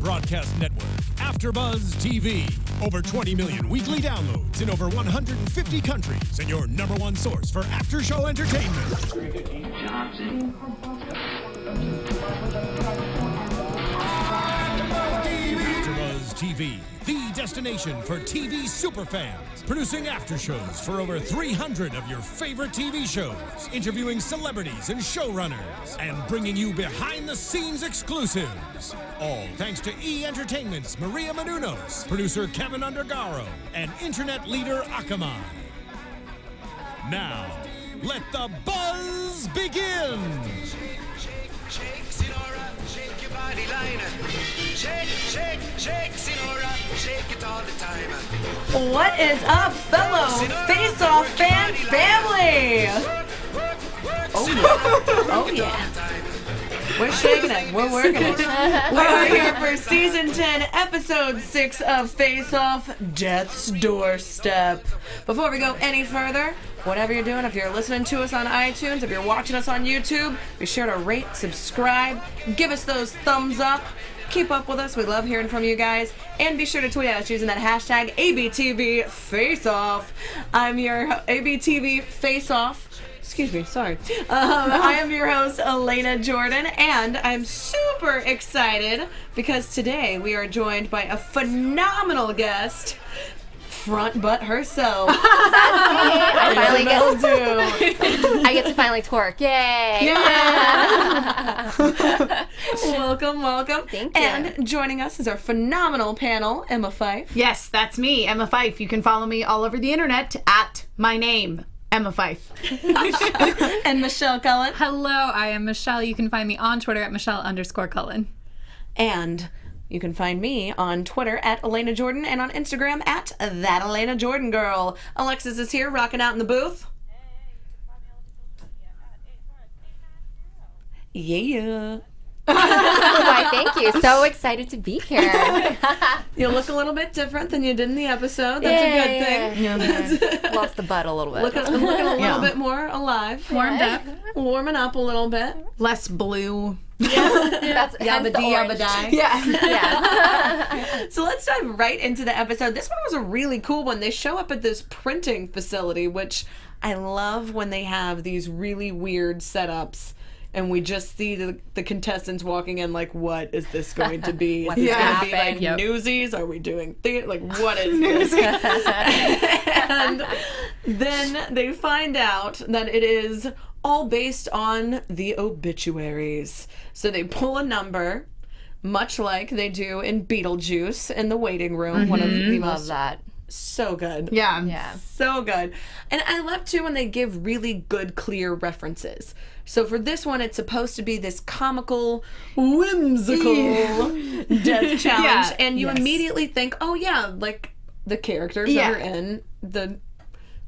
broadcast network, AFTERBUZZ TV. Over 20 million weekly downloads in over 150 countries, and your #1 source for after-show entertainment. AFTERBUZZ TV, the destination for TV superfans. Producing aftershows for over 300 of your favorite TV shows, interviewing celebrities and showrunners, and bringing you behind-the-scenes exclusives. All thanks to E! Entertainment's Maria Menounos, producer Kevin Undergaro, and internet leader Akamai. Now, let the buzz begin! Shake, Sinora, shake your body line. Shake, shake, shake, Sinora, shake it all the time. What is up, fellow Face-Off fan family? Oh yeah. We're shaking it. We're working it. We're here for season 10, episode 6 of Face-Off, Death's Doorstep. Before we go any further, whatever you're doing, if you're listening to us on iTunes, if you're watching us on YouTube, be sure to rate, subscribe, give us those thumbs up. Keep up with us. We love hearing from you guys. And be sure to tweet at us using that hashtag ABTVFaceoff. I'm your ABTVFaceoff. Excuse me, sorry. I am your host, Alana Jordan, and I'm super excited because today we are joined by a phenomenal guest, front butt herself. That's me. I get to finally twerk. Yay! Yeah. Welcome. Thank you. And joining us is our phenomenal panel, Emma Fyffe. Yes, that's me, Emma Fyffe. You can follow me all over the internet at my name, Emma Fyffe. And Michelle Cullen. Hello, I am Michelle. You can find me on Twitter at Michelle_Cullen. And you can find me on Twitter at Alana Jordan and on Instagram at That Alana Jordan Girl. Alexis is here, rocking out in the booth. Yeah. Why, thank you. So excited to be here. You look a little bit different than you did in the episode. That's a good thing. Yeah. Lost the butt a little bit. Looking a little bit more alive. Warmed up. Warming up a little bit. Less blue. That's Yabba dee yabba die. Yeah. So let's dive right into the episode. This one was a really cool one. They show up at this printing facility, which I love when they have these really weird setups. And we just see the contestants walking in like, what is this going to be? Is this going to be like Newsies? Are we doing theater? Like, what is this? And then they find out that it is all based on the obituaries. So they pull a number, much like they do in Beetlejuice in the waiting room. One of the Love most... that. So good. Yeah. So good. And I love, too, when they give really good, clear references. So for this one, it's supposed to be this comical, whimsical death challenge. Yeah. And you immediately think, oh, yeah, like the characters that are in the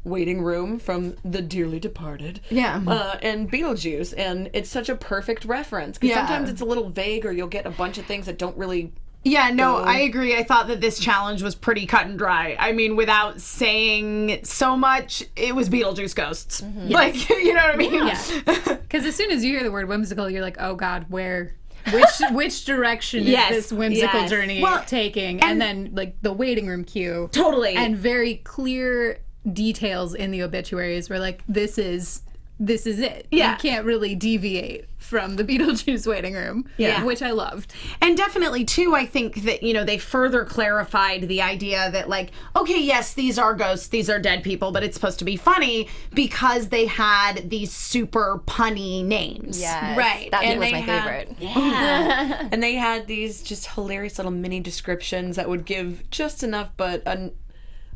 waiting room from The Dearly Departed. And Beetlejuice. And it's such a perfect reference. Because sometimes it's a little vague or you'll get a bunch of things that don't really... Yeah, no, I agree. I thought that this challenge was pretty cut and dry. I mean, without saying so much, it was Beetlejuice ghosts. Like, you know what I mean? Yeah. Because as soon as you hear the word whimsical, you're like, oh God, which direction is this whimsical journey taking? And then, like, the waiting room cue. Totally. And very clear details in the obituaries were like, this is it. Yeah. You can't really deviate from the Beetlejuice waiting room, which I loved. And definitely, too, I think that, you know, they further clarified the idea that, like, okay, yes, these are ghosts, these are dead people, but it's supposed to be funny because they had these super punny names. Yes. Right. That and was my favorite. Yeah. And they had these just hilarious little mini descriptions that would give just enough, but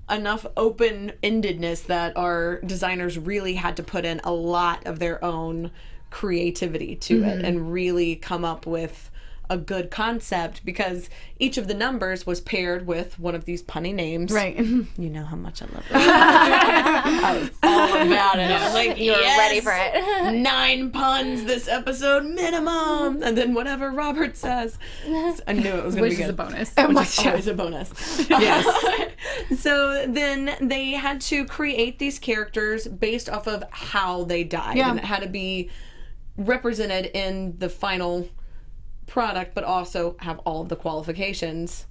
enough open-endedness that our designers really had to put in a lot of their own creativity to it and really come up with a good concept, because each of the numbers was paired with one of these punny names. Right. You know how much I love that. I was all about it. I was like, You were ready for it. 9 puns this episode minimum. And then whatever Robert says. I knew it was going to be good. Which is a bonus. Which is always a bonus. Yes. So then they had to create these characters based off of how they died. Yeah. And it had to be represented in the final product, but also have all of the qualifications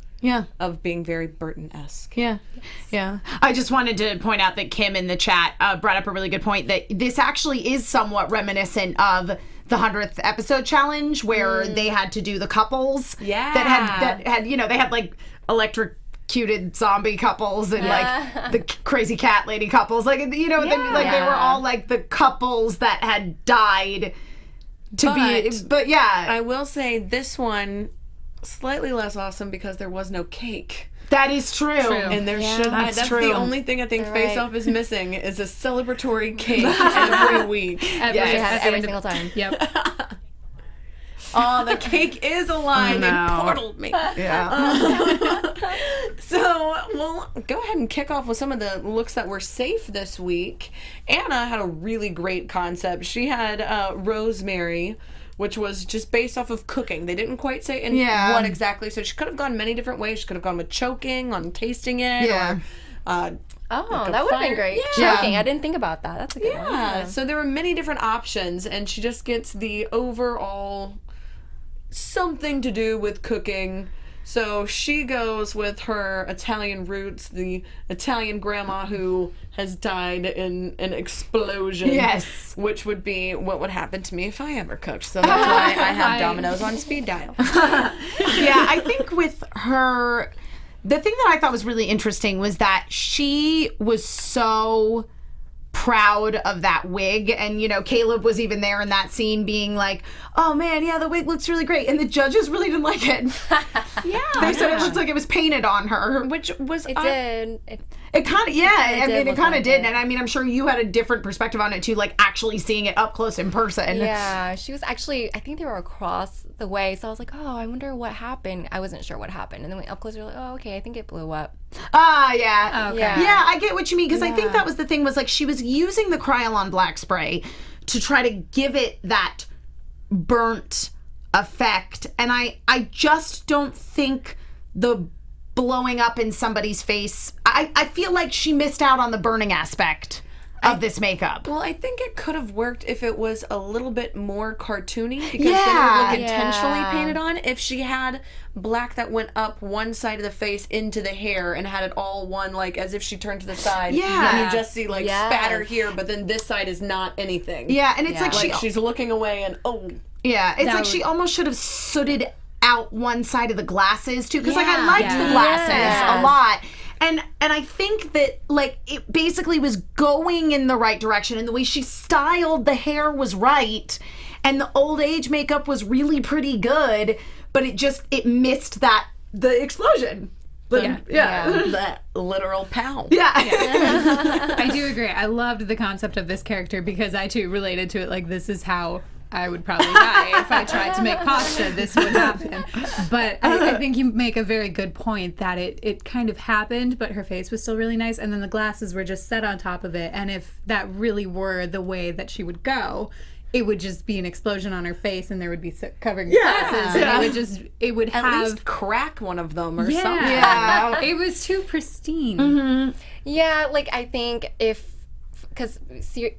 of being very Burton-esque. Yeah. Yeah. I just wanted to point out that Kim in the chat brought up a really good point that this actually is somewhat reminiscent of the 100th episode challenge where they had to do the couples that had you know, they had like electrocuted zombie couples and like the crazy cat lady couples, like, you know, they were all like the couples that had died but I will say this one slightly less awesome because there was no cake. That is true. And there should that's true. the only thing I think Face Off is missing is a celebratory cake every week. Every single time. Yep. Oh, the cake is alive. It portaled me. Yeah. So we'll go ahead and kick off with some of the looks that were safe this week. Anna had a really great concept. She had Rosemary, which was just based off of cooking. They didn't quite say what exactly. So she could have gone many different ways. She could have gone with choking, on tasting it, or that would have been great. Choking. I didn't think about that. That's a good one. Yeah. So there were many different options, and she just gets the overall something to do with cooking. So she goes with her Italian roots, the Italian grandma who has died in an explosion. Yes. Which would be what would happen to me if I ever cooked. So that's why I have Domino's on speed dial. Yeah, I think with her, the thing that I thought was really interesting was that she was so proud of that wig, and you know, Caleb was even there in that scene being like, oh man, yeah, the wig looks really great, and the judges really didn't like it. They said it looked like it was painted on her, which was it did. It kind of it kind of did, and I mean, I'm sure you had a different perspective on it too, like actually seeing it up close in person. Yeah, she was actually, I think they were across the way, so I was like, oh, I wonder what happened. I wasn't sure what happened, and then we up close, we were like, oh, okay, I think it blew up. Yeah. Okay. Yeah, I get what you mean, because I think that was the thing, was like she was using the Kryolan black spray to try to give it that burnt effect, and I just don't think the blowing up in somebody's face, I feel like she missed out on the burning aspect of this makeup. Well, I think it could have worked if it was a little bit more cartoony, because then it would look intentionally painted on. If she had black that went up one side of the face into the hair and had it all one, like as if she turned to the side, and you just see like spatter here, but then this side is not anything. Yeah, and it's like she's looking away and it's like she almost should have sooted out one side of the glasses too, because like I liked the glasses a lot. And I think that like it basically was going in the right direction, and the way she styled the hair was right, and the old age makeup was really pretty good, but it missed the explosion. That literal pow. I do agree. I loved the concept of this character because I too related to it. Like, this is how I would probably die if I tried to make pasta. This would happen. But I think you make a very good point that it kind of happened, but her face was still really nice, and then the glasses were just set on top of it. And if that really were the way that she would go, it would just be an explosion on her face, and there would be covering glasses, and it would at least crack one of them or something. Yeah, it was too pristine. Mm-hmm. Yeah, like I think because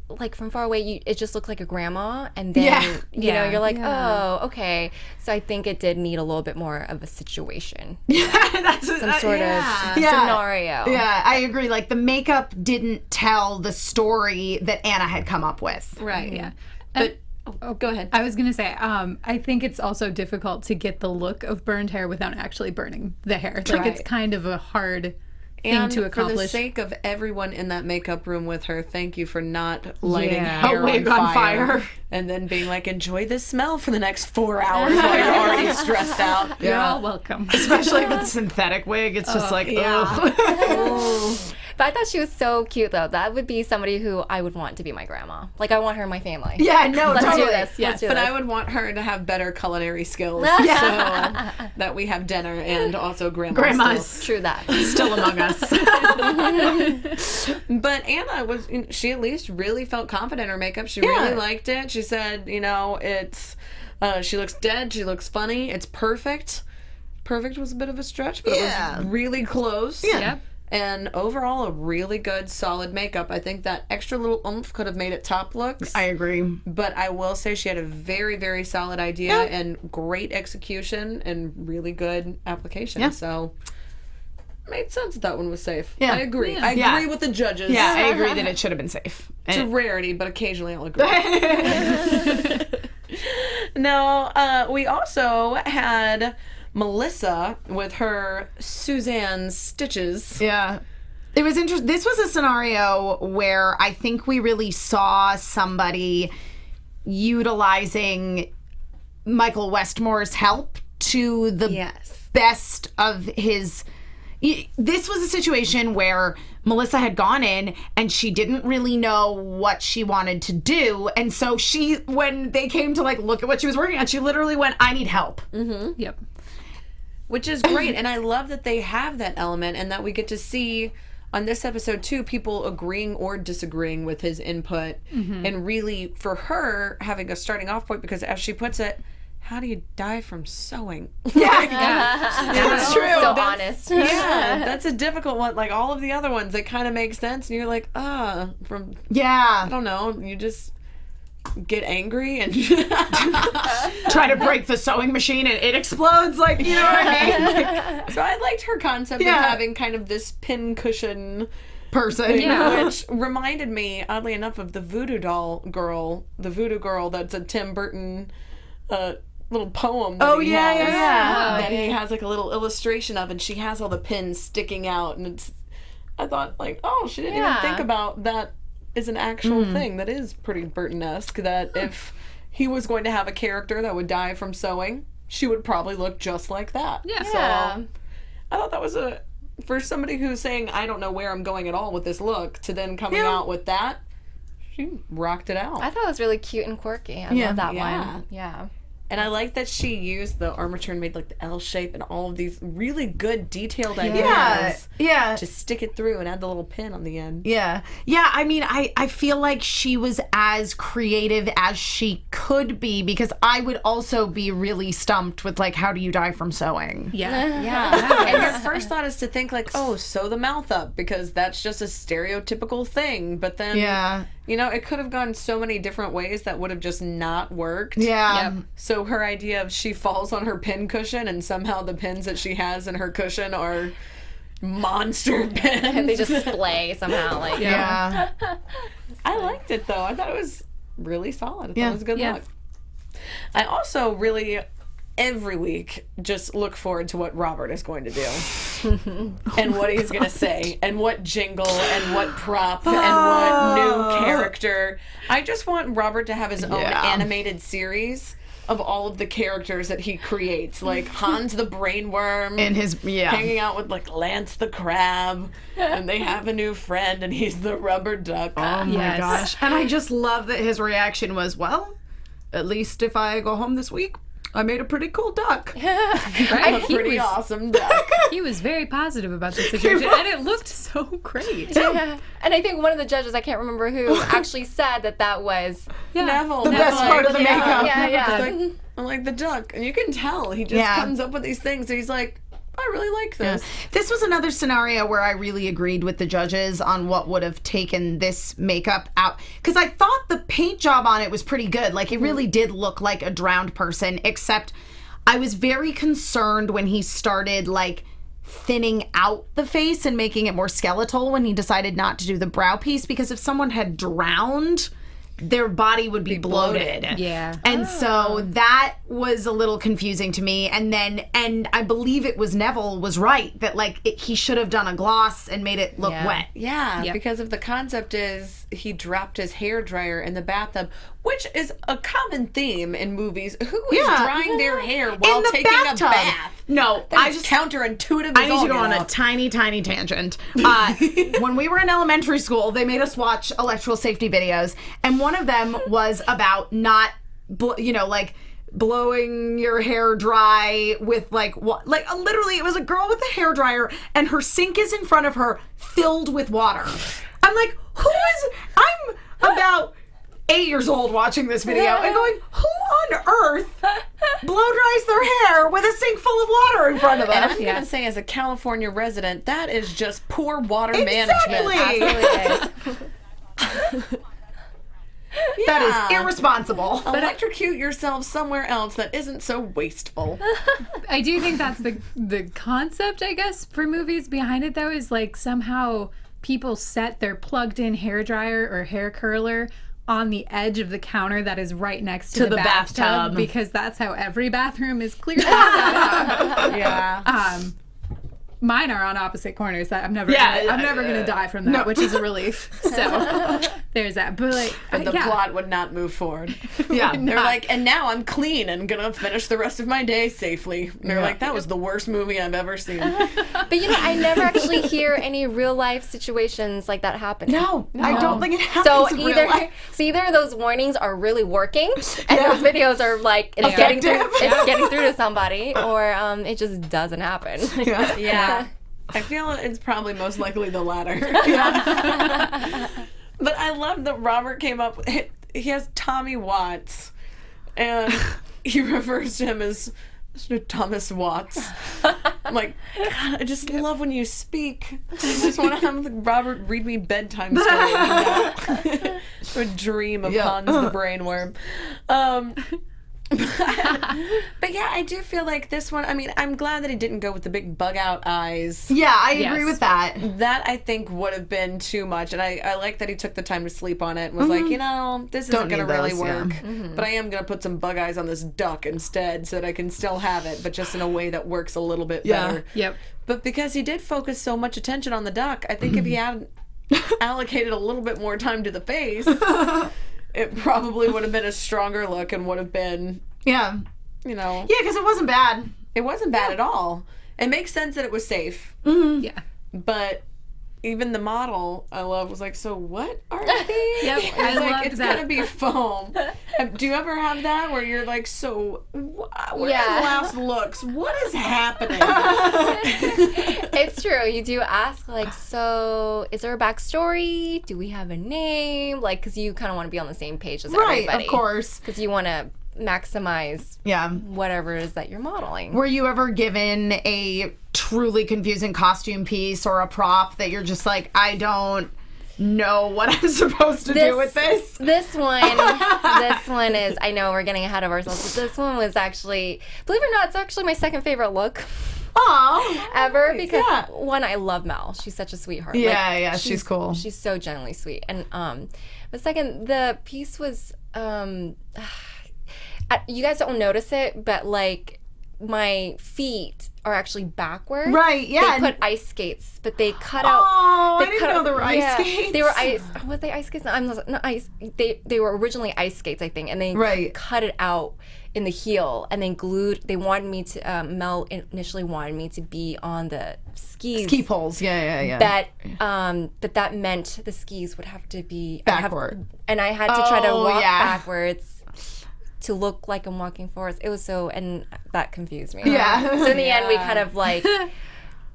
like from far away, it just looked like a grandma, and then you know, you're like, oh, okay. So I think it did need a little bit more of a situation. That's some sort of scenario. Yeah, I agree. Like the makeup didn't tell the story that Anna had come up with. Right. Yeah. But go ahead. I was going to say, I think it's also difficult to get the look of burned hair without actually burning the hair. Like, it's kind of a hard thing to accomplish. For the sake of everyone in that makeup room with her, thank you for not lighting hair a wig on fire. And then being like, enjoy the smell for the next 4 hours while you're already stressed out. You're all welcome. Especially with synthetic wig. It's just like, ugh. But I thought she was so cute, though. That would be somebody who I would want to be my grandma. Like, I want her in my family. Yeah, no, Let's totally. do this. Let's do but this. I would want her to have better culinary skills so that we have dinner and also grandmas. True that. Still among us. But Anna she at least really felt confident in her makeup. She really liked it. She said, you know, it's, she looks dead. She looks funny. It's perfect. Perfect was a bit of a stretch, but it was really close. Yeah. And overall, a really good, solid makeup. I think that extra little oomph could have made it top looks. I agree. But I will say she had a very, very solid idea and great execution and really good application. Yeah. So, made sense that one was safe. Yeah. I agree. Yeah. I agree with the judges. Yeah, I agree that it should have been safe. It's a rarity, but occasionally I'll agree. Now, we also had Melissa with her Suzanne stitches. Yeah. It was interesting. This was a scenario where I think we really saw somebody utilizing Michael Westmore's help to the best of his. This was a situation where Melissa had gone in and she didn't really know what she wanted to do. And so when they came to look at what she was working on, she literally went, I need help. Mm-hmm. Yep. Which is great. And I love that they have that element and that we get to see on this episode too, people agreeing or disagreeing with his input. And really, for her, having a starting off point, because as she puts it, how do you die from sewing? That's true. So honest. Yeah, that's a difficult one. Like all of the other ones, they kind of make sense. And you're like, I don't know, you just get angry and try to break the sewing machine and it explodes, you know what I mean? So I liked her concept of having kind of this pin cushion person, which reminded me, oddly enough, of the voodoo girl that's a Tim Burton little poem that he has, that he has a little illustration of, and she has all the pins sticking out, and I thought she didn't even think about that is an actual thing that is pretty Burton-esque, that if he was going to have a character that would die from sewing, she would probably look just like that. So I thought that was for somebody who's saying, I don't know where I'm going at all with this look, to then coming out with that, she rocked it out. I thought it was really cute and quirky. I love that one. Yeah. And I like that she used the armature and made the L shape and all of these really good detailed ideas to stick it through and add the little pin on the end. Yeah. I mean, I feel like she was as creative as she could be, because I would also be really stumped with how do you die from sewing? Yeah. And your first thought is to think sew the mouth up, because that's just a stereotypical thing. But then, it could have gone so many different ways that would have just not worked. Yeah. So her idea of she falls on her pin cushion and somehow the pins that she has in her cushion are monster pins. They just splay somehow. Yeah. I liked it though. I thought it was really solid. I thought it was a good look. I also really, every week, just look forward to what Robert is going to do. And what he's going to say. And what jingle and what prop and what new character. I just want Robert to have his own animated series of all of the characters that he creates, like Hans the Brainworm, and his hanging out with Lance the Crab, and they have a new friend, and he's the rubber duck. Oh my gosh! And I just love that his reaction was, "Well, at least if I go home this week, I made a pretty cool duck." Right? A pretty awesome duck. He was very positive about the situation, and it looked so great. Yeah. And I think one of the judges, I can't remember who, actually said that was Neville. The best part of the makeup. Yeah. I'm like the duck. And you can tell he just comes up with these things. And he's like, I really like this. This was another scenario where I really agreed with the judges on what would have taken this makeup out. Because I thought the paint job on it was pretty good. It really did look like a drowned person, except I was very concerned when he started, thinning out the face and making it more skeletal when he decided not to do the brow piece, because if someone had drowned, their body would be bloated. Yeah. And so that was a little confusing to me. And I believe it was Neville was right that he should have done a gloss and made it look wet. Yeah, because if the concept is he dropped his hair dryer in the bathtub, which is a common theme in movies. Who is drying their hair while taking a bath? No, I just counterintuitive. I need to go on a tiny tangent. When we were in elementary school, they made us watch electrical safety videos, and one of them was about not, blowing your hair dry with literally it was a girl with a hair dryer and her sink is in front of her filled with water. I'm like, I'm about 8 years old watching this video and going, who on earth blow dries their hair with a sink full of water in front of them? And I'm gonna say, as a California resident, that is just poor water Exactly. management. That is irresponsible. Electrocute yourself somewhere else that isn't so wasteful. I do think that's the concept, I guess, for movies behind it, though, is like somehow people set their plugged-in hairdryer or hair curler on the edge of the counter that is right next to the bathtub, because that's how every bathroom is clearly set up. Yeah. Mine are on opposite corners. That I'm never gonna die from that, which is a relief. So there's that. But like, But the plot would not move forward. Yeah. They're like, and now I'm clean and gonna finish the rest of my day safely. And they're like, that was the worst movie I've ever seen. But I never actually hear any real life situations like that happen. No, I don't think it happens in real life. So either those warnings are really working, and those videos are like it's getting through to somebody, or it just doesn't happen. Yeah. I feel it's probably most likely the latter. But I love that Robert came up with, he has Tommy Watts, and he refers to him as Mr. Thomas Watts. I'm like, God, I just love when you speak. I just want to have Robert read me bedtime stories. A dream of Hans the brainworm. But yeah, I do feel like this one, I mean, I'm glad that he didn't go with the big bug out eyes. Yeah, I agree with that. That I think would have been too much, and I like that he took the time to sleep on it and was like, this isn't going to really work, but I am going to put some bug eyes on this duck instead so that I can still have it, but just in a way that works a little bit better. Yep. But because he did focus so much attention on the duck, I think if he had allocated a little bit more time to the face, it probably would have been a stronger look and would have been, Yeah, because it wasn't bad. It wasn't bad at all. It makes sense that it was safe. Yeah. But even the model I love was like, so what are these? Yep, I loved it's that. gonna be foam. Do you ever have that where you're like, so where are the last looks? What is happening? It's true. You do ask, like, so is there a backstory? Do we have a name? Like, because you kind of want to be on the same page as everybody. Right, of course. Because you want to maximize whatever it is that you're modeling. Were you ever given a truly confusing costume piece or a prop that you're just like, I don't know what I'm supposed to do with this? This one is, I know we're getting ahead of ourselves, but this one was actually, believe it or not, it's actually my second favorite look. Aww. Ever, because one, I love Mel. She's such a sweetheart. Yeah, she's cool. She's so genuinely sweet. And but second, the piece was you guys don't notice it, but like my feet are actually backwards. Right, yeah. They put ice skates, but they cut out. Oh, I didn't know there were ice skates. They were ice. Was they ice skates? No, not ice. They were originally ice skates, I think, and they cut it out in the heel and then glued. They wanted me to. Mel initially wanted me to be on the skis. Ski poles. Yeah. But that meant the skis would have to be backward, and I had to try to walk backwards to look like I'm walking forwards. It was so, and that confused me. Yeah. So in the end, we kind of like,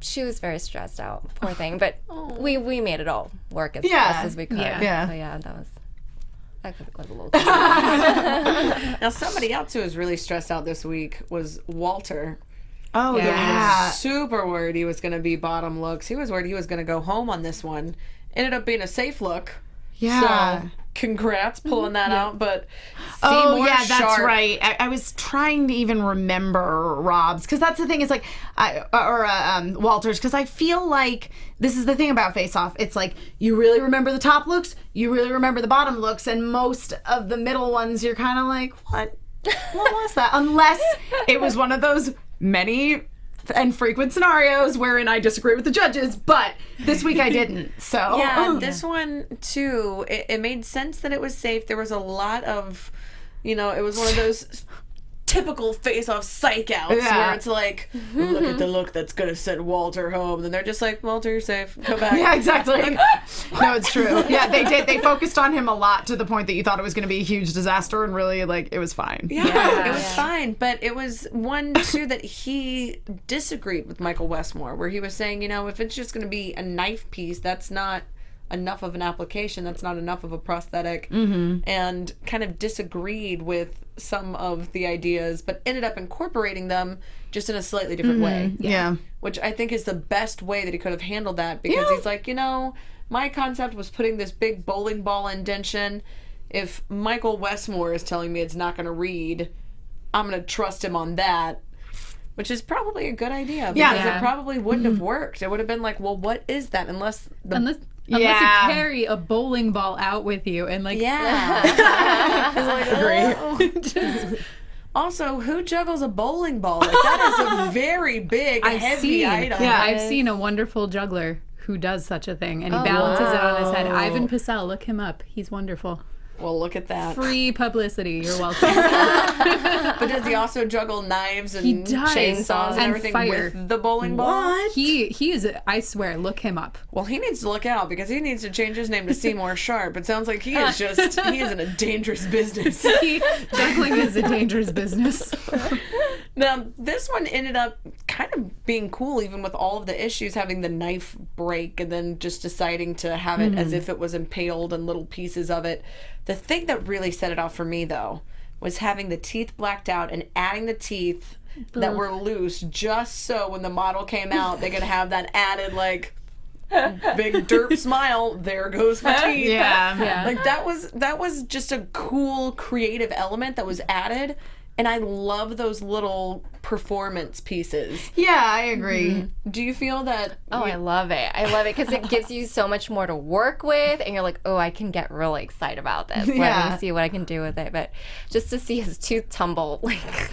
she was very stressed out, poor thing. But we made it all work as best as we could. Yeah. So yeah, that was a little. Now somebody else who was really stressed out this week was Walter. Oh He was super worried he was going to be bottom looks. He was worried he was going to go home on this one. Ended up being a safe look. Yeah. So congrats pulling that out, but that's right. I was trying to even remember Rob's, because that's the thing is like, Walter's, because I feel like this is the thing about Face Off. It's like you really remember the top looks, you really remember the bottom looks, and most of the middle ones you're kind of like, what was that? Unless it was one of those many and frequent scenarios wherein I disagree with the judges, but this week I didn't. So this one too, it made sense that it was safe. There was a lot of, it was one of those typical face-off psych outs where it's like, look at the look that's gonna send Walter home, and then they're just like, Walter, you're safe, go back. Yeah, exactly. No, it's true. Yeah, they did. They focused on him a lot to the point that you thought it was gonna be a huge disaster, and really, like, it was fine. Yeah, it was fine, but it was one too that he disagreed with Michael Westmore, where he was saying, if it's just gonna be a knife piece, that's not enough of an application, that's not enough of a prosthetic, and kind of disagreed with some of the ideas, but ended up incorporating them just in a slightly different way. Yeah. Which I think is the best way that he could have handled that, because he's like, my concept was putting this big bowling ball indention. If Michael Westmore is telling me it's not going to read, I'm going to trust him on that. Which is probably a good idea, because it probably wouldn't have worked. It would have been like, well, what is that? Unless you carry a bowling ball out with you and like Also, who juggles a bowling ball? Like, that is a very big, heavy item. I've seen a wonderful juggler who does such a thing, and he balances it on his head. Ivan Pissell, look him up. He's wonderful. Well, look at that. Free publicity. You're welcome. But does he also juggle knives and chainsaws and everything fire with the bowling ball? What? He is, I swear, look him up. Well, he needs to look out, because he needs to change his name to Seymour Sharp. It sounds like he is in a dangerous business. Juggling is a dangerous business. Now, this one ended up kind of being cool, even with all of the issues, having the knife break and then just deciding to have it as if it was impaled and little pieces of it. The thing that really set it off for me, though, was having the teeth blacked out and adding the teeth that were loose, just so when the model came out, they could have that added, like, big derp smile. There goes my teeth. Yeah. Like, that was just a cool creative element that was added. And I love those little performance pieces. Yeah, I agree. Do you feel that? Oh, I love it. I love it because it gives you so much more to work with, and you're like, oh, I can get really excited about this. Let me see what I can do with it. But just to see his tooth tumble, like,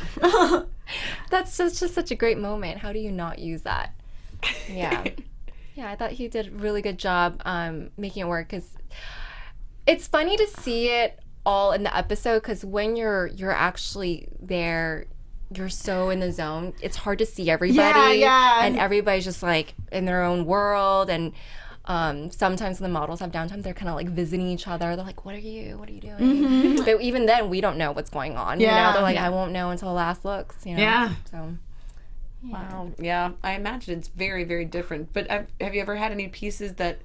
that's just such a great moment. How do you not use that? Yeah. Yeah, I thought he did a really good job making it work, because it's funny to see it all in the episode, because when you're actually there, you're so in the zone, it's hard to see everybody. And everybody's just like in their own world, and sometimes when the models have downtime, they're kind of like visiting each other. They're like, what are you doing? But even then, we don't know what's going on. They're like, I won't know until last looks, so Wow. Yeah, I imagine it's very, very different. But have you ever had any pieces that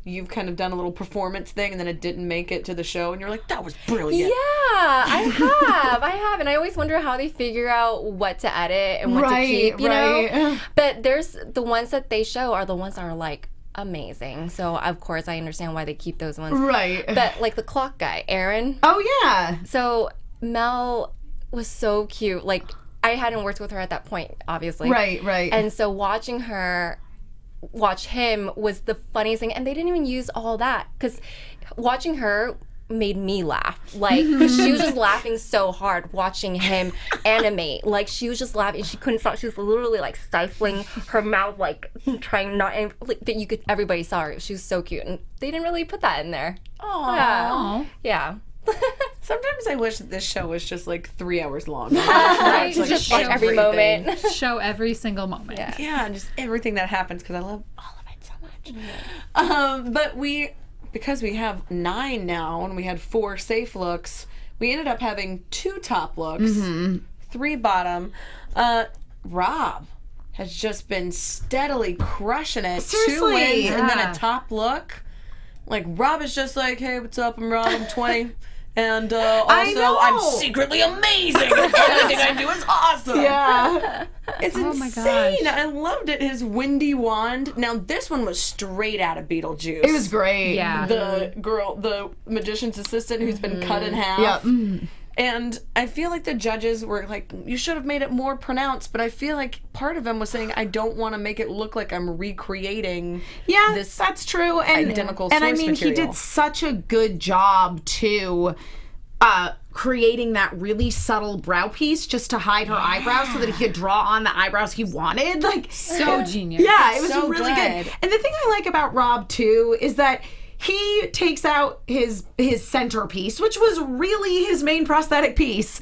you've kind of done a little performance thing and then it didn't make it to the show and you're like, that was brilliant? Yeah, I have. And I always wonder how they figure out what to edit and what to keep, you know? But there's the ones that they show are the ones that are like amazing. So of course I understand why they keep those ones. Right. But like the clock guy, Aaron. Oh, yeah. So Mel was so cute. Like, I hadn't worked with her at that point, obviously. Right. And so watch him was the funniest thing, and they didn't even use all that, because watching her made me laugh, like, because she was just laughing so hard watching him animate. Like, she was just laughing, she couldn't stop. She was literally like stifling her mouth, like trying not, like, that you could, everybody saw her. She was so cute, and they didn't really put that in there. Yeah. Sometimes I wish that this show was just like 3 hours long. Right? Just like every moment. Show every single moment. Yeah, and just everything that happens, because I love all of it so much. But because we have 9 now and we had 4 safe looks, we ended up having 2 top looks, 3 bottom. Rob has just been steadily crushing it. Seriously? 2 wins and then a top look. Like, Rob is just like, hey, what's up? I'm Rob, I'm 20. And also, I'm secretly amazing. Everything I do is awesome. Yeah. It's insane. I loved it. His windy wand. Now, this one was straight out of Beetlejuice. It was great. Yeah. The magician's assistant who's been cut in half. Yep. And I feel like the judges were like, you should have made it more pronounced, but I feel like part of them was saying, I don't want to make it look like I'm recreating this that's true. And, identical and source I mean, material. he did such a good job, too, creating that really subtle brow piece just to hide her eyebrows so that he could draw on the eyebrows he wanted. Like, so genius. Yeah, it was so really good. good. And the thing I like about Rob, too, is that he takes out his centerpiece, which was really his main prosthetic piece,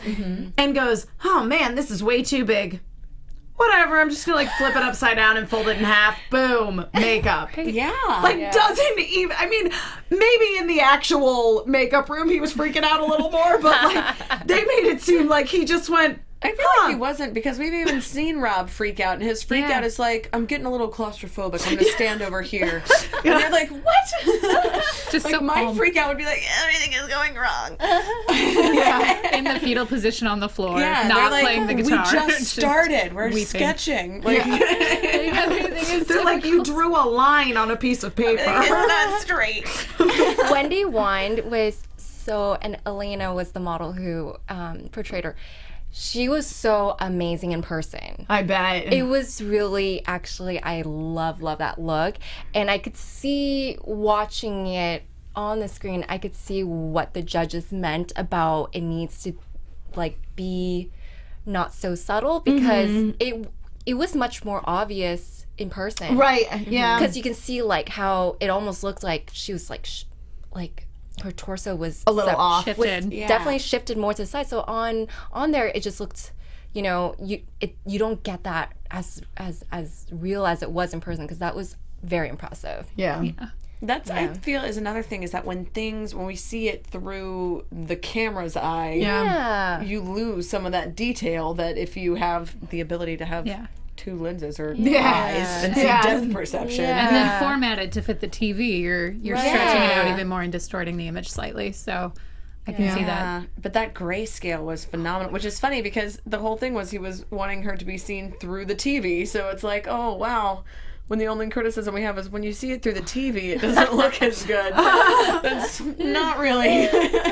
and goes, oh man, this is way too big. Whatever, I'm just gonna like flip it upside down and fold it in half. Boom, makeup. Yeah. Like, doesn't even, I mean, maybe in the actual makeup room he was freaking out a little more, but like, they made it seem like he just went, I feel like he wasn't, because we've even seen Rob freak out, and his freak out is like, I'm getting a little claustrophobic, I'm going to stand over here. And you're like, what? Just like, so my calm. freak out would be like, everything is going wrong. In the fetal position on the floor, Yeah, not they're like, playing the guitar. we just started. We're weeping. sketching. Like, Everything is They're like, you drew a line on a piece of paper. it's not straight. Wendy Wind was and Elena was the model who portrayed her. She was so amazing in person. I bet. It was really, actually, I love that look. And I could see, watching it on the screen, I could see what the judges meant about it needs to, like, be not so subtle, because it was much more obvious in person. Right, yeah. Because you can see, like, how it almost looked like she was, like, her torso was A little off. Shifted. definitely shifted more to the side. So on there, it just looked, you don't get that as real as it was in person, because that was very impressive. Yeah. That's, I feel, is another thing, is that when we see it through the camera's eye, you lose some of that detail that if you have the ability to have two lenses or eyes and see depth perception. And then formatted to fit the TV, you're stretching it out even more and distorting the image slightly. So I can see that. But that grayscale was phenomenal, which is funny because the whole thing was he was wanting her to be seen through the TV. So it's like, oh, wow. When the only criticism we have is when you see it through the TV, it doesn't look as good. That's not really,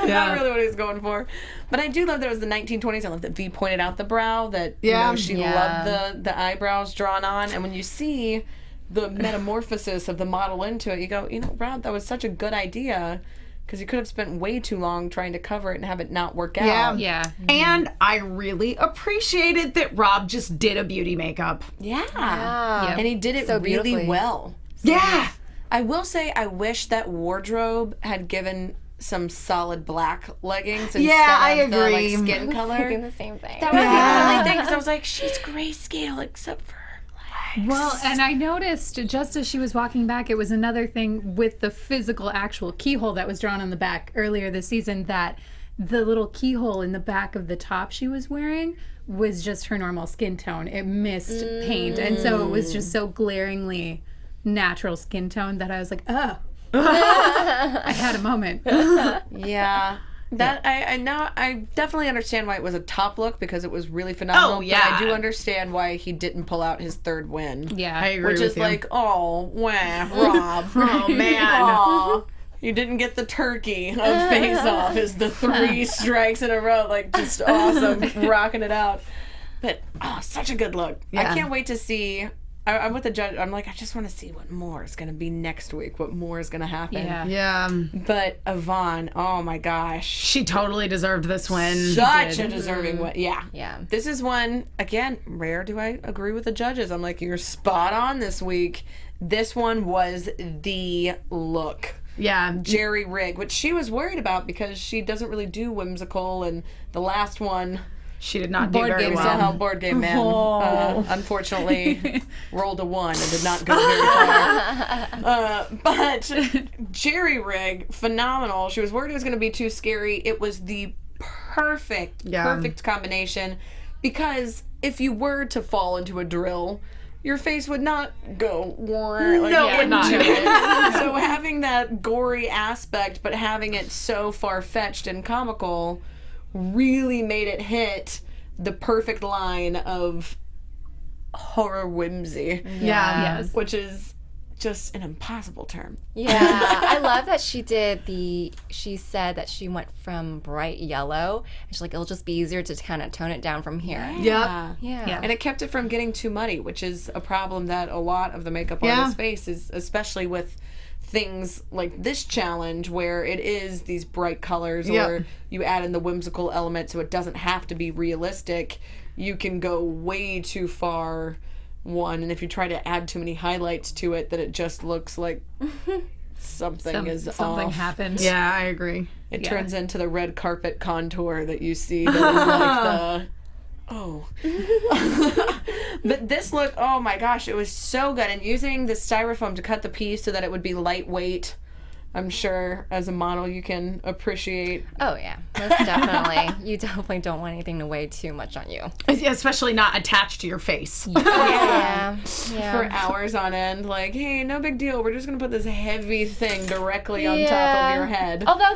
not really what he's going for. But I do love that it was the 1920s. I love that V pointed out the brow, that she loved the eyebrows drawn on. And when you see the metamorphosis of the model into it, you go, Rob, that was such a good idea. Because you could have spent way too long trying to cover it and have it not work out. Yeah. And I really appreciated that Rob just did a beauty makeup. Yeah. And he did it So really beautifully. well. Yeah. I will say, I wish that wardrobe had given some solid black leggings instead I of the agree. skin color. Thinking the same thing. That was the only thing, because I was like, she's grayscale except for her legs. Well, and I noticed just as she was walking back, it was another thing with the physical actual keyhole that was drawn on the back earlier this season, that the little keyhole in the back of the top she was wearing was just her normal skin tone. It missed paint. And so it was just so glaringly natural skin tone that I was like, oh. I had a moment. Yeah. That I definitely understand why it was a top look, because it was really phenomenal. Oh, yeah. But I do understand why he didn't pull out his third win. Yeah. I agree Which with is you. like, oh, wah, Rob. Oh, man. Aw, you didn't get the turkey of Face Off as the 3 strikes in a row. Like, just awesome, rocking it out. But, such a good look. Yeah. I can't wait to see. I'm with the judge. I'm like, I just want to see what more is going to be next week, what more is going to happen. Yeah. Yeah. But Yvonne, oh my gosh. She totally deserved this win. Such a deserving win. Yeah. Yeah. This is one, again, rare do I agree with the judges. I'm like, you're spot on this week. This one was the look. Yeah. Jerry rig, which she was worried about because she doesn't really do whimsical, and the last one, She did not do Board very Game well. Somehow Board Game Man, unfortunately, rolled a 1 and did not go very far. But Jerry rig, phenomenal. She was worried it was going to be too scary. It was the perfect combination, because if you were to fall into a drill, your face would not go like it would not. So having that gory aspect, but having it so far-fetched and comical, really made it hit the perfect line of horror whimsy. Yeah. Yes. Which is just an impossible term. Yeah, I love that she said that she went from bright yellow, and she's like, it'll just be easier to kind of tone it down from here. Yep. Yeah. And it kept it from getting too muddy, which is a problem that a lot of the makeup artists face, is especially with things like this challenge where it is these bright colors, or you add in the whimsical element so it doesn't have to be realistic. You can go way too far, and if you try to add too many highlights to it, then it just looks like something something off. happened. Yeah, I agree. It turns into the red carpet contour that you see that is like but this look, oh my gosh, it was so good. And using the styrofoam to cut the piece so that it would be lightweight I'm sure as a model you can appreciate. Oh yeah, most definitely. You definitely don't want anything to weigh too much on you. Especially not attached to your face. Yeah. For hours on end, like, hey, no big deal. We're just gonna put this heavy thing directly on top of your head. Although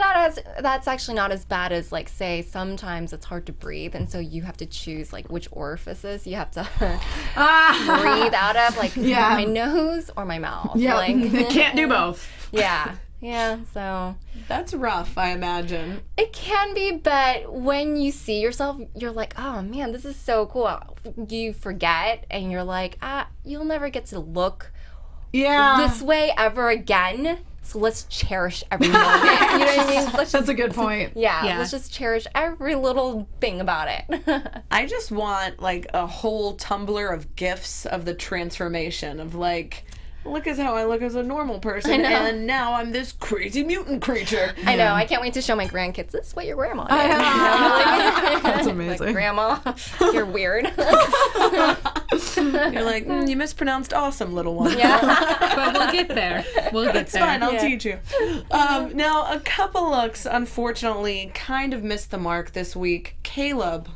that's actually not as bad as, like, say sometimes it's hard to breathe, and so you have to choose like which orifices you have to breathe out of, like my nose or my mouth. Yeah, Like, can't do both. Yeah, so That's rough, I imagine. it can be, but when you see yourself, you're like, oh man, this is so cool. You forget, and you're like, you'll never get to look this way ever again. So let's cherish every moment. You know what I mean? That's a good point. Let's just cherish every little thing about it. I just want like a whole tumbler of gifs of the transformation of like, look at how I look as a normal person, and now I'm this crazy mutant creature. I know. I can't wait to show my grandkids. This is what your grandma did. That's amazing. Like, Grandma, you're weird. You're like, you mispronounced awesome, little one. But we'll get there. It's fine, I'll teach you. Now, a couple looks, unfortunately, kind of missed the mark this week. Caleb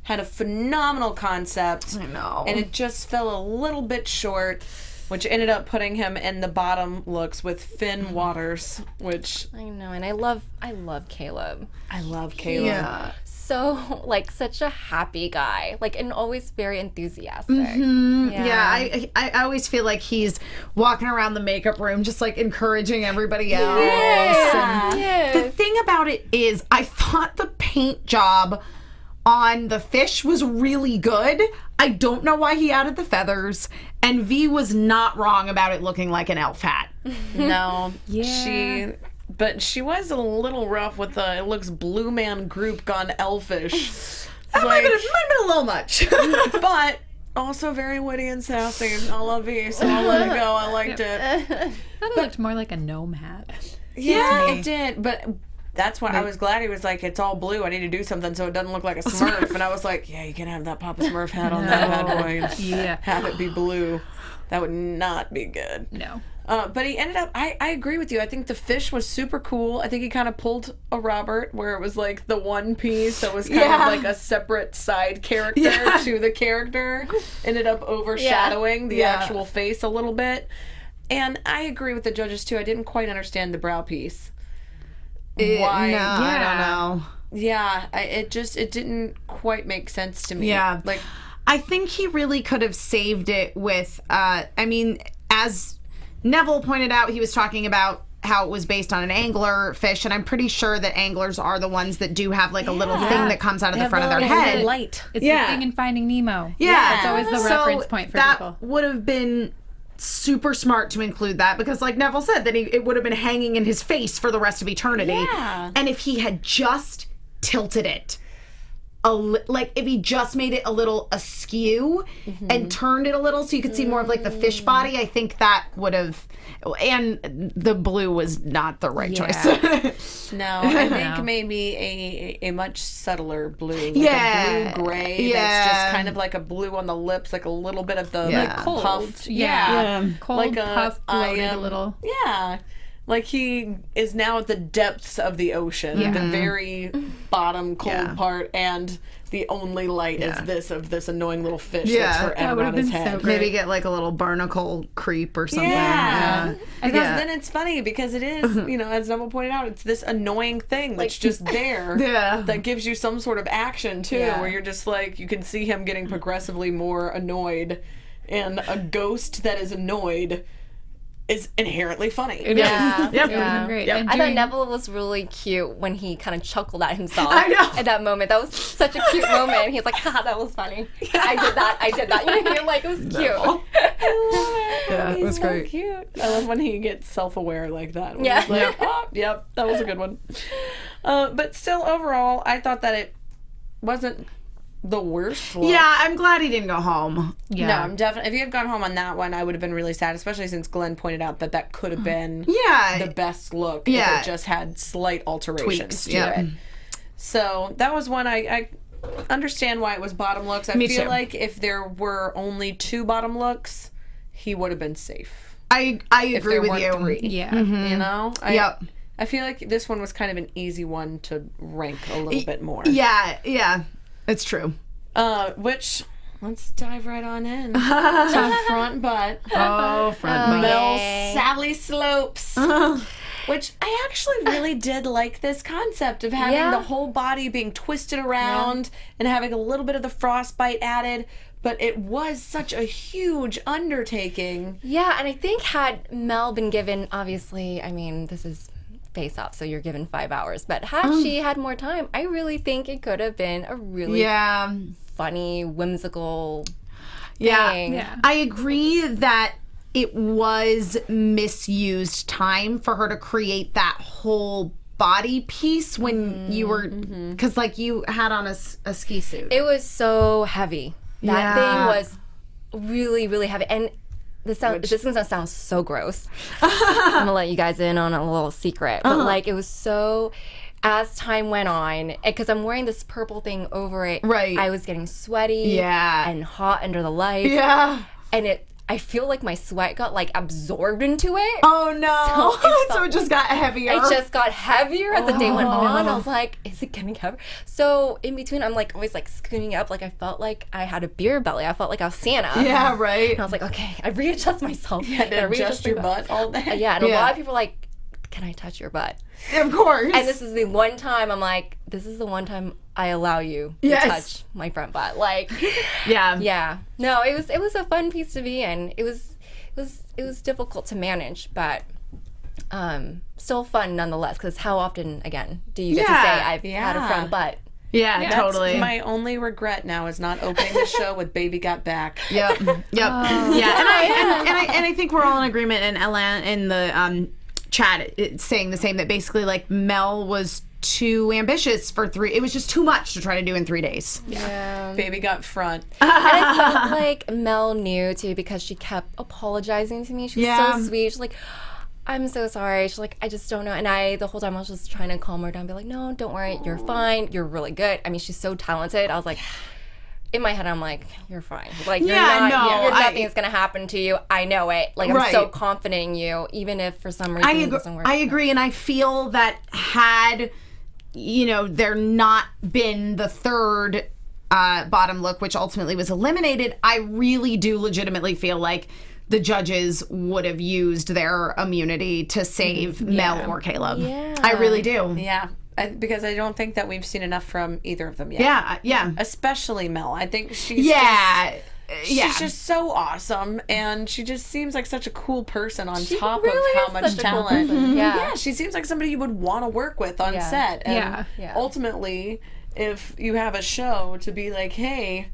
had a phenomenal concept. I know. And it just fell a little bit short, which ended up putting him in the bottom looks with Finn Waters, which... I know, and I love Caleb. I love Caleb. Yeah. So, like, such a happy guy, like, and always very enthusiastic. Yeah, I always feel like he's walking around the makeup room just like encouraging everybody else. The thing about it is I thought the paint job on the fish was really good. I don't know why he added the feathers, and V was not wrong about it looking like an elf hat. No. But she was a little rough with the, it looks Blue Man Group gone elfish. That might have been a little much. But also very witty and sassy. I love V, so I'll let it go. I liked it. I thought it looked more like a gnome hat. Yeah, it did. But that's why I was glad he was like, it's all blue. I need to do something so it doesn't look like a Smurf. And I was like, yeah, you can have that Papa Smurf hat on that bad boy and have it be blue. That would not be good. No. But he ended up, I agree with you. I think the fish was super cool. I think he kind of pulled a Robert where it was like the one piece that was kind of like a separate side character to the character. Ended up overshadowing the actual face a little bit. And I agree with the judges too. I didn't quite understand the brow piece. Why? No, I don't know. Yeah, it didn't quite make sense to me. Yeah. Like, I think he really could have saved it with, I mean, as Neville pointed out, he was talking about how it was based on an angler fish, and I'm pretty sure that anglers are the ones that do have like a little thing that comes out of the front of their head. Light. It's the thing in Finding Nemo. Yeah. It's always the reference point for that people. would have been super smart to include that because like Neville said, that it would have been hanging in his face for the rest of eternity. Yeah. And if he had just tilted it, like if he just made it a little askew and turned it a little so you could see more of like the fish body, I think that would have, and the blue was not the right choice. No, I think maybe a much subtler blue, like a blue gray that's just kind of like a blue on the lips, like a little bit of the like puffed, Cold, like puffed, bloated a little. Yeah. Like he is now at the depths of the ocean, the very bottom cold part, and the only light is this annoying little fish that's forever on his head. So maybe get like a little barnacle creep or something. Because then it's funny because it is, you know, as Neville pointed out, it's this annoying thing that's just there that gives you some sort of action too, where you're just like, you can see him getting progressively more annoyed, and a ghost that is annoyed is inherently funny. It is. Yeah. Great. I thought Neville was really cute when he kind of chuckled at himself. I know. At that moment. That was such a cute moment. He's like, haha, that was funny. I did that. You know, like, it was cute. Yeah, it was great. Cute. I love when he gets self-aware like that. Yeah. He's like, oh, yep, that was a good one. But still, overall, I thought that it wasn't the worst look. Yeah, I'm glad he didn't go home. No, I'm definitely. If he had gone home on that one, I would have been really sad, especially since Glenn pointed out that could have been the best look if it just had slight alterations to it. So that was one I understand why it was bottom looks. I feel like if there were only 2 bottom looks, he would have been safe. I if agree there with weren't you. 3. Yeah. You know? Yep. I feel like this one was kind of an easy one to rank a little bit more. Yeah. It's true. Which, let's dive right on in to front butt. Oh, front butt. Mel Sally Slopes. Which I actually really did like this concept of having the whole body being twisted around and having a little bit of the frostbite added. But it was such a huge undertaking. Yeah, and I think had Mel been given, obviously, I mean, this is Face Off, so you're given 5 hours. But had she had more time, I really think it could have been a really funny, whimsical thing. Yeah. I agree that it was misused time for her to create that whole body piece when you were, because like you had on a ski suit. It was so heavy. That thing was really, really heavy. And this is going to sound so gross. I'm going to let you guys in on a little secret. But like, it was so, as time went on, because I'm wearing this purple thing over it, I was getting sweaty and hot under the lights. Yeah. And I feel like my sweat got like absorbed into it. Oh no. So it just got heavier. It just got heavier as the day went on. I was like, is it getting heavier? So in between, I'm like always like scooting up. Like I felt like I had a beer belly. I felt like I was Santa. Yeah, right. And I was like, okay, I readjust myself. You had to adjust your butt all day. Yeah, and a lot of people are like, can I touch your butt? Of course. And this is the one time I'm like, this is the one time I allow you to touch my front butt. Like, yeah. No, it was a fun piece to be in. It was difficult to manage, but still fun nonetheless. Because how often, again, do you get to say I've had a front butt? Yeah, totally. My only regret now is not opening the show with "Baby Got Back." Yep. And I think we're all in agreement. And Alana in the chat it's saying the same, that basically like Mel was too ambitious for 3. It was just too much to try to do in 3 days. Yeah. Baby got front. And I felt like Mel knew too, because she kept apologizing to me. She was so sweet. She's like, I'm so sorry. She's like, I just don't know. And the whole time I was just trying to calm her down, be like, no, don't worry, you're fine, you're really good. I mean, she's so talented. I was like, in my head, I'm like, you're fine. Like, nothing's gonna happen to you. I know it. Like, I'm so confident in you, even if for some reason it doesn't work. I agree, and I feel that had there not been the third bottom look, which ultimately was eliminated, I really do legitimately feel like the judges would have used their immunity to save Mel or Caleb. Yeah. I really do. Yeah. Because I don't think that we've seen enough from either of them yet. Yeah. Especially Mel. I think she's just so awesome, and she just seems like such a cool person on top of how much talent. Cool yeah, she seems like somebody you would want to work with on set. And ultimately, if you have a show to be like, hey,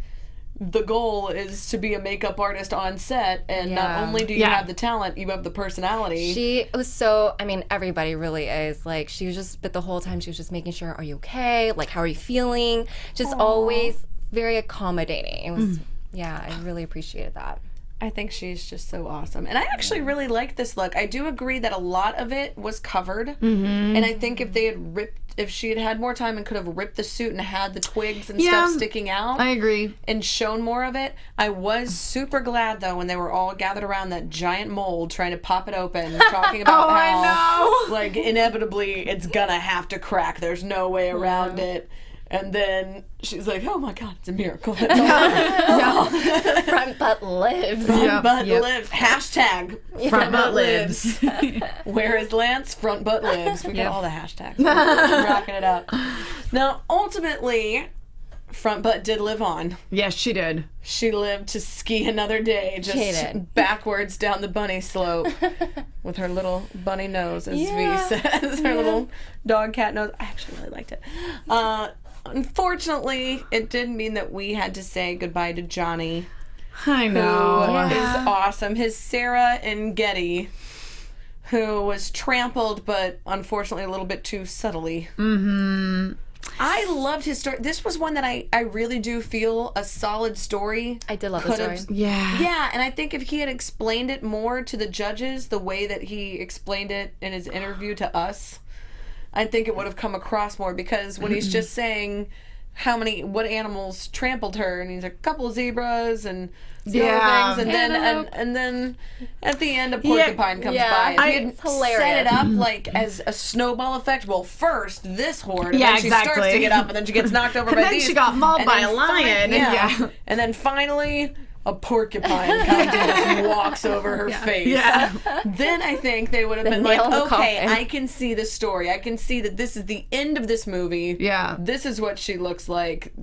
the goal is to be a makeup artist on set, and not only do you have the talent, you have the personality. She was so, I mean, everybody really is. Like, she was just, but the whole time she was just making sure, are you okay? Like, how are you feeling? Just always very accommodating. It was, I really appreciated that. I think she's just so awesome. And I actually really like this look. I do agree that a lot of it was covered. And I think if she had had more time and could have ripped the suit and had the twigs and stuff sticking out. I agree. And shown more of it. I was super glad, though, when they were all gathered around that giant mold trying to pop it open, talking about how, like, inevitably it's gonna have to crack. There's no way around it. And then she's like, oh my God, it's a miracle. Front butt lives. Front butt lives. Hashtag front butt lives. Where is Lance? Front butt lives. We got all the hashtags. Rocking it up. Now, ultimately, front butt did live on. Yes, she did. She lived to ski another day, just backwards down the bunny slope with her little bunny nose, as V says. Her little dog cat nose. I actually really liked it. Unfortunately, it did mean that we had to say goodbye to Johnny. I know. Who is awesome. His Sarah and Getty, who was trampled, but unfortunately a little bit too subtly. I loved his story. This was one that I really do feel a solid story. I did love the story. Yeah, and I think if he had explained it more to the judges the way that he explained it in his interview to us, I think it would have come across more, because when he's just saying what animals trampled her, and he's like, a couple of zebras and things, and then at the end a porcupine comes by. If he had set it up like as a snowball effect, well, first this horde, and then she starts to get up, and then she gets knocked over by these. She got mauled by a lion. And then finally a porcupine comes and just walks over her face. Yeah. Then I think they would have been like, okay, I can see the story. I can see that this is the end of this movie. Yeah. This is what she looks like.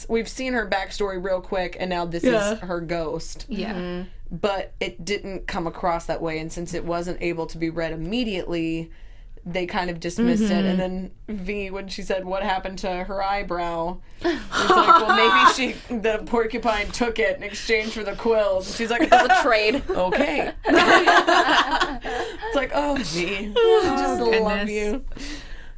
We've seen her backstory real quick, and now this is her ghost. Yeah. Mm-hmm. But it didn't come across that way, and since it wasn't able to be read immediately, they kind of dismissed it. And then V, when she said what happened to her eyebrow, it's like, well, maybe the porcupine took it in exchange for the quills. And she's like, it was a trade. Okay. It's like, oh, V, I just love you.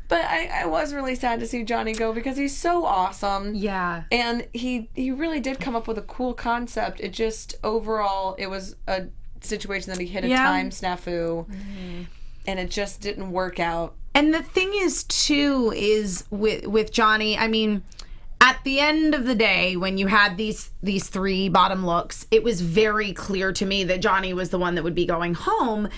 But I was really sad to see Johnny go because he's so awesome. Yeah. And he really did come up with a cool concept. It just, overall, it was a situation that he hit a time snafu. Mm-hmm. And it just didn't work out. And the thing is, too, is with Johnny, I mean, at the end of the day, when you had these three bottom looks, it was very clear to me that Johnny was the one that would be going home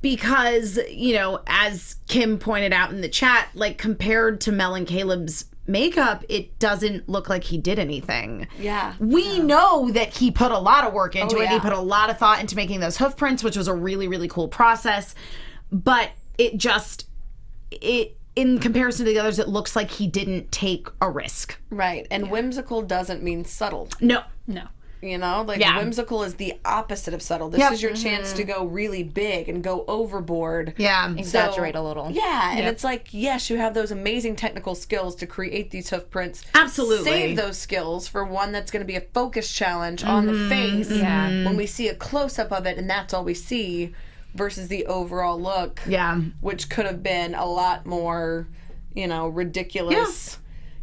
because, you know, as Kim pointed out in the chat, like, compared to Mel and Caleb's makeup, it doesn't look like he did anything. Yeah. We know that he put a lot of work into it. He put a lot of thought into making those hoof prints, which was a really, really cool process. But it in comparison to the others, it looks like he didn't take a risk. Right. And whimsical doesn't mean subtle. No. You know, like whimsical is the opposite of subtle. This is your chance to go really big and go overboard. Yeah. Exaggerate a little. Yeah. And it's like, yes, you have those amazing technical skills to create these hoof prints. Absolutely. Save those skills for one that's going to be a focus challenge on the face. Yeah. When we see a close-up of it and that's all we see, versus the overall look, which could have been a lot more, you know, ridiculous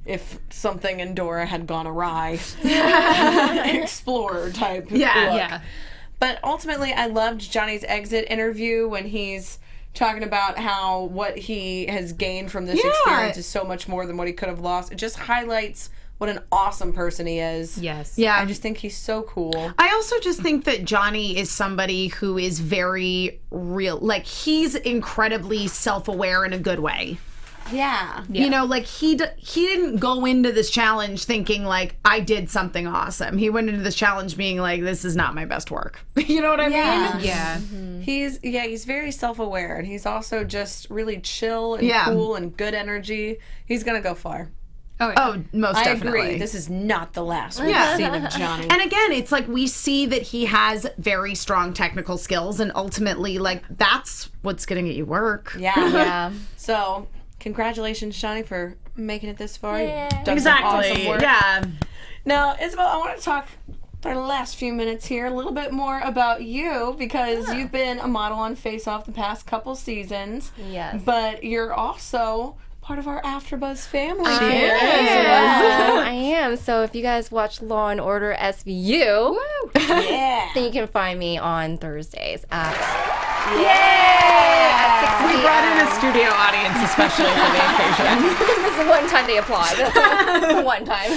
if something in Dora had gone awry. Explorer type look. Yeah. But ultimately, I loved Johnny's exit interview when he's talking about how what he has gained from this experience is so much more than what he could have lost. It just highlights what an awesome person he is. Yes. Yeah. I just think he's so cool. I also just think that Johnny is somebody who is very real. Like, he's incredibly self-aware in a good way. Yeah. You know, like, he didn't go into this challenge thinking, like, I did something awesome. He went into this challenge being like, this is not my best work. You know what I mean? Yeah. Mm-hmm. He's very self-aware, and he's also just really chill and cool and good energy. He's going to go far. Oh, most definitely. I agree. This is not the last we've seen of Johnny. And again, it's like we see that he has very strong technical skills, and ultimately, like, that's what's going to get you work. Yeah. So, congratulations, Johnny, for making it this far. Yeah. Exactly. Awesome work. Yeah. Now, Isabelle, I want to talk for the last few minutes here a little bit more about you, because you've been a model on Face Off the past couple seasons. Yes. But you're also part of our AFTERBUZZ family. I am. So if you guys watch Law and Order SVU, then you can find me on Thursdays at we brought in a studio audience especially for the occasion. This is one time they applaud. One time.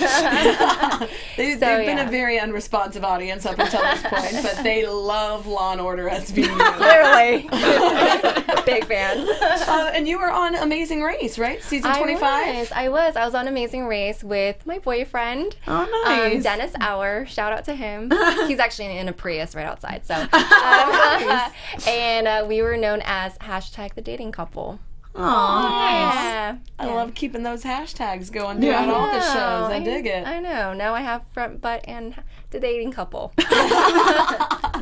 They've been a very unresponsive audience up until this point, but they love Law and Order SVU. Clearly. Big fans. And you were on Amazing Race, right? Season 25? I was on Amazing Race with my boyfriend. Oh, nice. Dennis Auer. Shout out to him. He's actually in a Prius right outside. So, and we were known as #the dating couple. Aww. Nice. I love keeping those hashtags going throughout all the shows. I dig it. I know. Now I have front butt and the dating couple.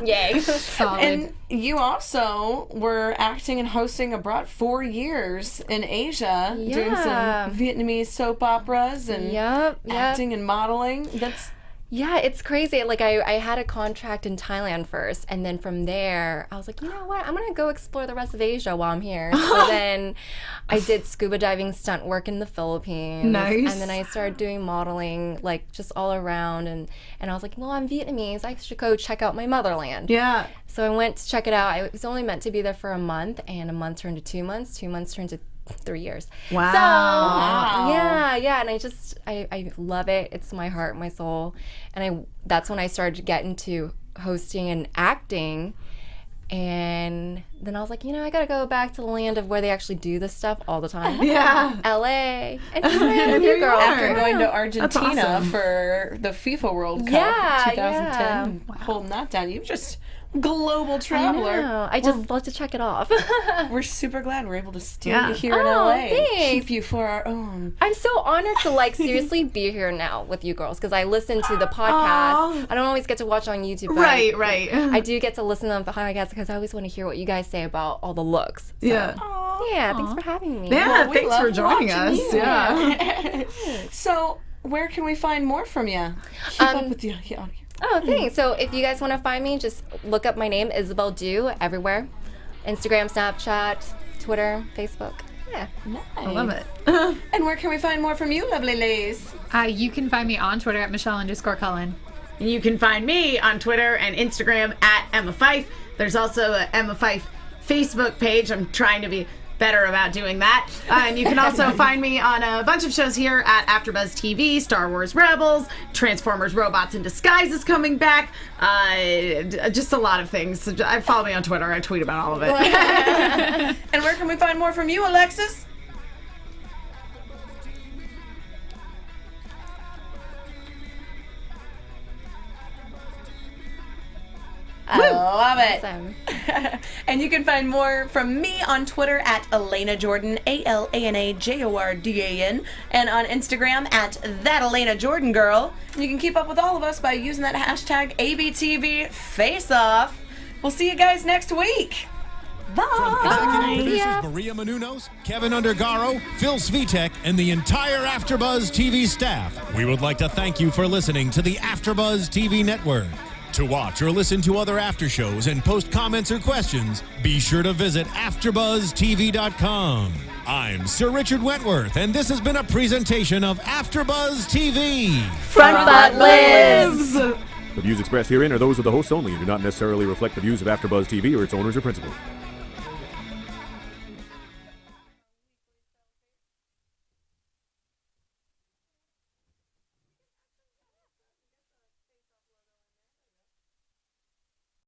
Yay. Solid. And you also were acting and hosting abroad 4 years in Asia, doing some Vietnamese soap operas and acting and modeling. Yeah, it's crazy. Like, I had a contract in Thailand first, and then from there, I was like, you know what? I'm going to go explore the rest of Asia while I'm here. So then I did scuba diving stunt work in the Philippines. Nice. And then I started doing modeling, like, just all around. And I was like, well, I'm Vietnamese. I should go check out my motherland. Yeah. So I went to check it out. I was only meant to be there for a month, and a month turned to 2 months. 2 months turned to 3 years. Wow. So, yeah. And I love it. It's my heart, my soul. And that's when I started to get into hosting and acting. And then I was like, I gotta go back to the land of where they actually do this stuff all the time. Yeah. LA. And here I am, you girl. After going to Argentina awesome. for the FIFA World Cup Yeah, 2010, holding that down. You just global traveler. No, I just love to check it off. We're super glad we're able to steal Yeah. you here in Oh, LA. thanks. Keep you for our own. I'm so honored to seriously be here now with you girls because I listen to the podcast. Aw. I don't always get to watch on YouTube. But Right. I do get to listen to the podcast because I always want to hear what you guys say about all the looks. So, Yeah. yeah, thanks for having me. Yeah, we thanks love for joining us. watching you. Yeah. So, where can we find more from you? Keep up with the audio. Oh, thanks. So if you guys want to find me, just look up my name, Isabelle Do, everywhere. Instagram, Snapchat, Twitter, Facebook. Yeah. I love it. And where can we find more from you, lovely ladies? You can find me on Twitter at Michelle_Cullen. You can find me on Twitter and Instagram at Emma Fyffe. There's also a Emma Fyffe Facebook page. I'm trying to be better about doing that. And you can also find me on a bunch of shows here at AfterBuzz TV, Star Wars Rebels, Transformers Robots in Disguise is coming back, just a lot of things. So follow me on Twitter. I tweet about all of it. And where can we find more from you, Alexis? I love it. Awesome. And you can find more from me on Twitter at Alana Jordan, ALANAJORDAN, and on Instagram at That Alana Jordan Girl. And you can keep up with all of us by using that hashtag ABTVFaceoff. We'll see you guys next week. From Bye. executive producers Maria Menounos, Kevin Undergaro, Phil Svitek, and the entire AfterBuzz TV staff, we would like to thank you for listening to the AfterBuzz TV network. To watch or listen to other after shows and post comments or questions, be sure to visit AfterBuzzTV.com. I'm Sir Richard Wentworth, and this has been a presentation of AfterBuzz TV. Front butt lives. The views expressed herein are those of the hosts only and do not necessarily reflect the views of AfterBuzz TV or its owners or principals.